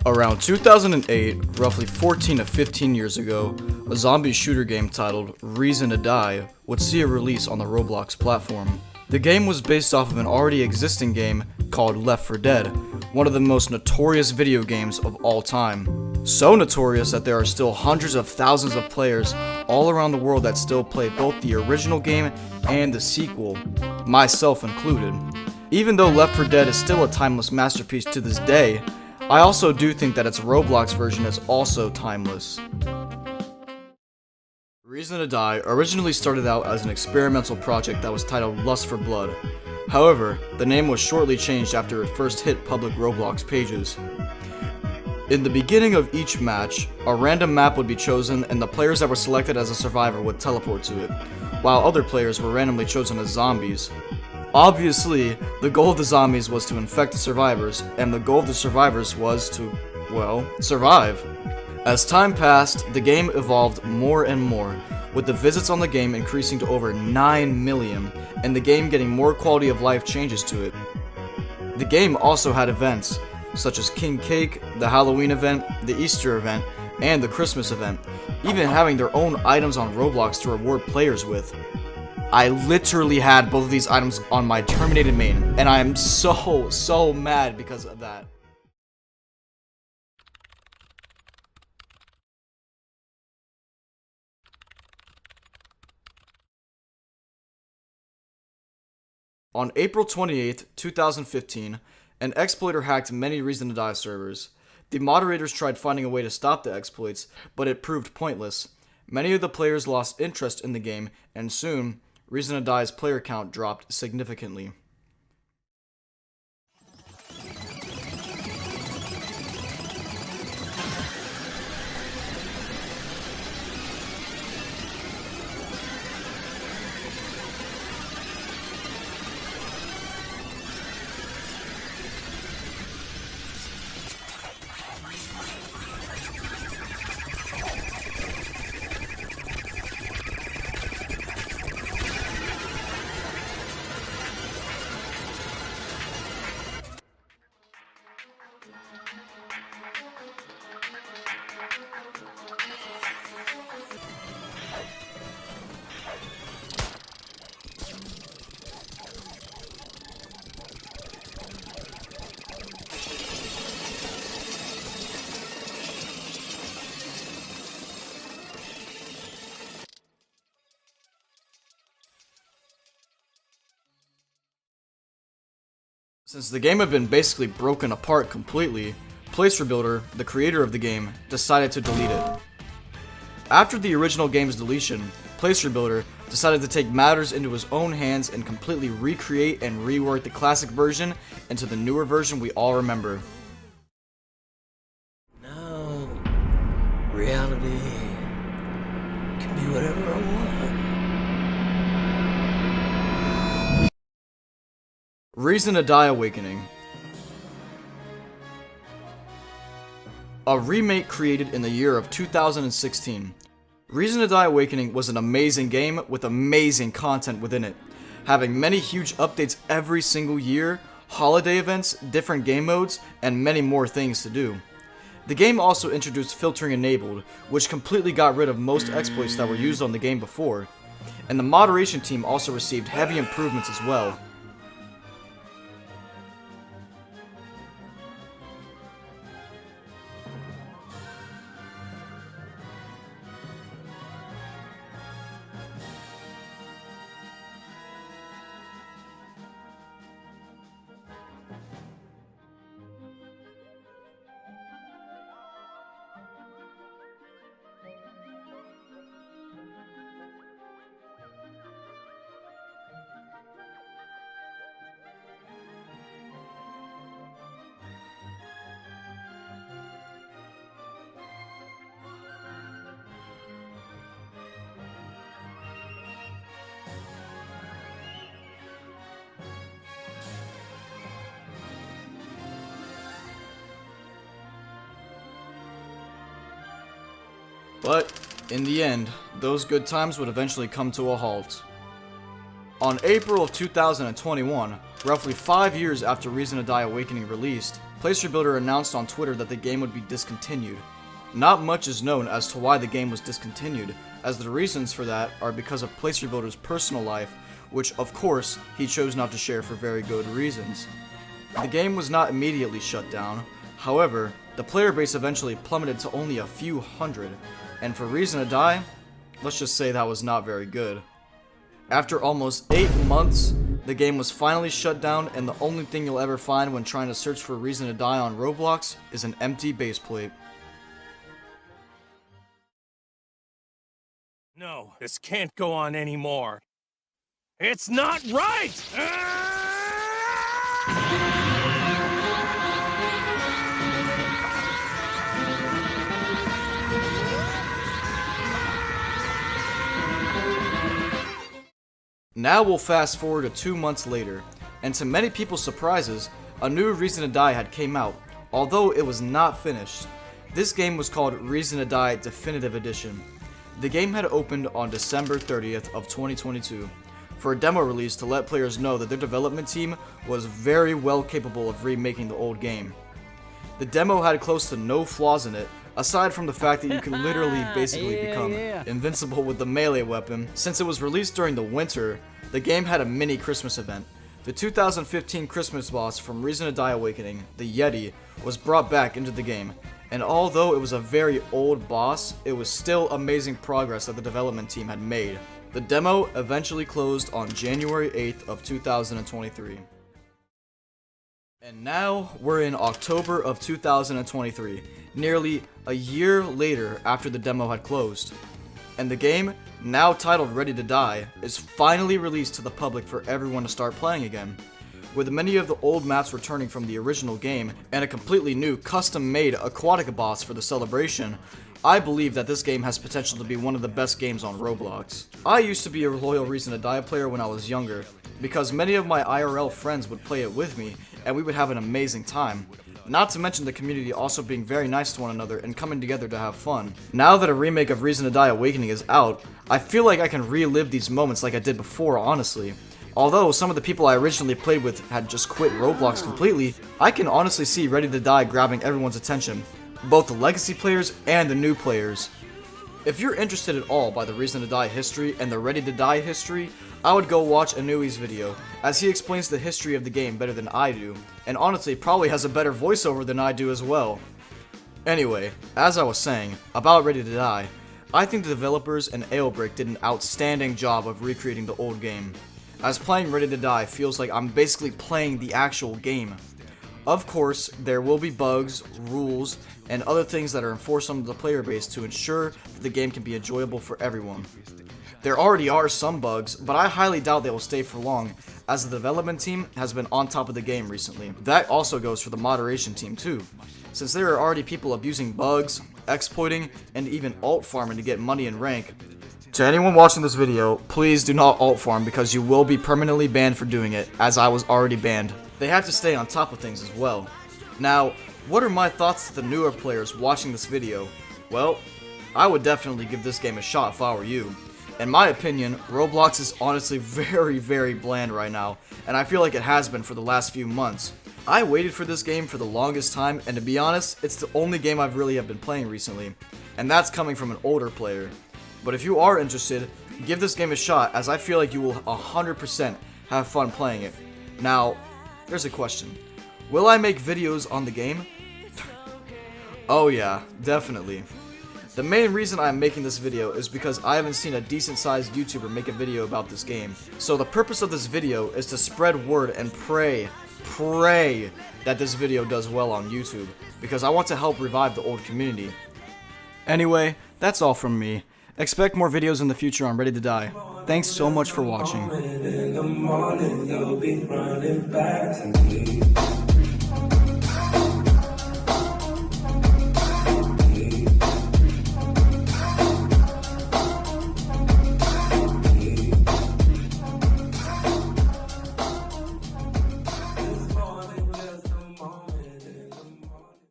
Around 2008, roughly 14 to 15 years ago, a zombie shooter game titled Reason to Die would see a release on the Roblox platform. The game was based off of an already existing game called Left 4 Dead, one of the most notorious video games of all time. So notorious that there are still hundreds of thousands of players all around the world that still play both the original game and the sequel, myself included. Even though Left 4 Dead is still a timeless masterpiece to this day, I also do think that its Roblox version is also timeless. Reason to Die originally started out as an experimental project that was titled Lust for Blood. However, the name was shortly changed after it first hit public Roblox pages. In the beginning of each match, a random map would be chosen and the players that were selected as a survivor would teleport to it, while other players were randomly chosen as zombies. Obviously, the goal of the zombies was to infect the survivors, and the goal of the survivors was to, well, survive. As time passed, the game evolved more and more, with the visits on the game increasing to over 9 million, and the game getting more quality of life changes to it. The game also had events, such as King Cake, the Halloween event, the Easter event, and the Christmas event, even having their own items on Roblox to reward players with. I literally had both of these items on my terminated main, and I am so mad because of that. On April 28th, 2015, an exploiter hacked many Reason to Die servers. The moderators tried finding a way to stop the exploits, but it proved pointless. Many of the players lost interest in the game, and soon, Reason to Die's player count dropped significantly. Since the game had been basically broken apart completely, PlaceRebuilder, the creator of the game, decided to delete it. After the original game's deletion, PlaceRebuilder decided to take matters into his own hands and completely recreate and rework the classic version into the newer version we all remember. No, reality can be whatever I want. Reason to Die Awakening. A remake created in the year of 2016. Reason to Die Awakening was an amazing game with amazing content within it, having many huge updates every single year, holiday events, different game modes, and many more things to do. The game also introduced filtering enabled, which completely got rid of most exploits that were used on the game before, and the moderation team also received heavy improvements as well. But, in the end, those good times would eventually come to a halt. On April of 2021, roughly 5 years after Reason to Die Awakening released, PlaceRebuilder announced on Twitter that the game would be discontinued. Not much is known as to why the game was discontinued, as the reasons for that are because of PlaceRebuilder's personal life, which of course he chose not to share for very good reasons. The game was not immediately shut down, however, the player base eventually plummeted to only a few hundred, and for Reason to Die, let's just say that was not very good. After almost 8 months, the game was finally shut down, and the only thing you'll ever find when trying to search for Reason to Die on Roblox is an empty base plate. No, this can't go on anymore. It's not right! Now we'll fast forward to 2 months later, and to many people's surprises, a new Reason to Die had came out, although it was not finished. This game was called Reason to Die Definitive Edition. The game had opened on December 30th of 2022 for a demo release to let players know that their development team was very well capable of remaking the old game. The demo had close to no flaws in it, aside from the fact that you can literally basically become invincible with the melee weapon. Since it was released during the winter, the game had a mini Christmas event. The 2015 Christmas boss from Reason to Die Awakening, the Yeti, was brought back into the game, and although it was a very old boss, it was still amazing progress that the development team had made. The demo eventually closed on January 8th of 2023. And now we're in October of 2023, nearly a year later after the demo had closed. And the game, now titled Ready to Die, is finally released to the public for everyone to start playing again. With many of the old maps returning from the original game, and a completely new custom-made aquatic boss for the celebration, I believe that this game has potential to be one of the best games on Roblox. I used to be a loyal Reason to Die player when I was younger, because many of my IRL friends would play it with me, and we would have an amazing time. Not to mention the community also being very nice to one another and coming together to have fun. Now that a remake of Reason to Die Awakening is out, I feel like I can relive these moments like I did before, honestly. Although some of the people I originally played with had just quit Roblox completely, I can honestly see Ready to Die grabbing everyone's attention, both the legacy players and the new players. If you're interested at all by the Reason to Die history and the Ready to Die history, I would go watch Anui's video, as he explains the history of the game better than I do, and honestly probably has a better voiceover than I do as well. Anyway, as I was saying, about Ready to Die, I think the developers and Ailbric did an outstanding job of recreating the old game, as playing Ready to Die feels like I'm basically playing the actual game. Of course, there will be bugs, rules, and other things that are enforced on the player base to ensure that the game can be enjoyable for everyone. There already are some bugs, but I highly doubt they will stay for long, as the development team has been on top of the game recently. That also goes for the moderation team too, since there are already people abusing bugs, exploiting, and even alt farming to get money and rank. To anyone watching this video, please do not alt farm because you will be permanently banned for doing it, as I was already banned. They have to stay on top of things as well. Now, what are my thoughts to the newer players watching this video? Well, I would definitely give this game a shot if I were you. In my opinion, Roblox is honestly very bland right now, and I feel like it has been for the last few months. I waited for this game for the longest time, and to be honest, it's the only game I've really been playing recently, and that's coming from an older player. But if you are interested, give this game a shot, as I feel like you will 100% have fun playing it. Now, there's a question. Will I make videos on the game? Oh yeah, definitely. The main reason I'm making this video is because I haven't seen a decent sized YouTuber make a video about this game. So the purpose of this video is to spread word and pray that this video does well on YouTube, because I want to help revive the old community. Anyway, that's all from me. Expect more videos in the future on Ready to Die. Thanks so much for watching.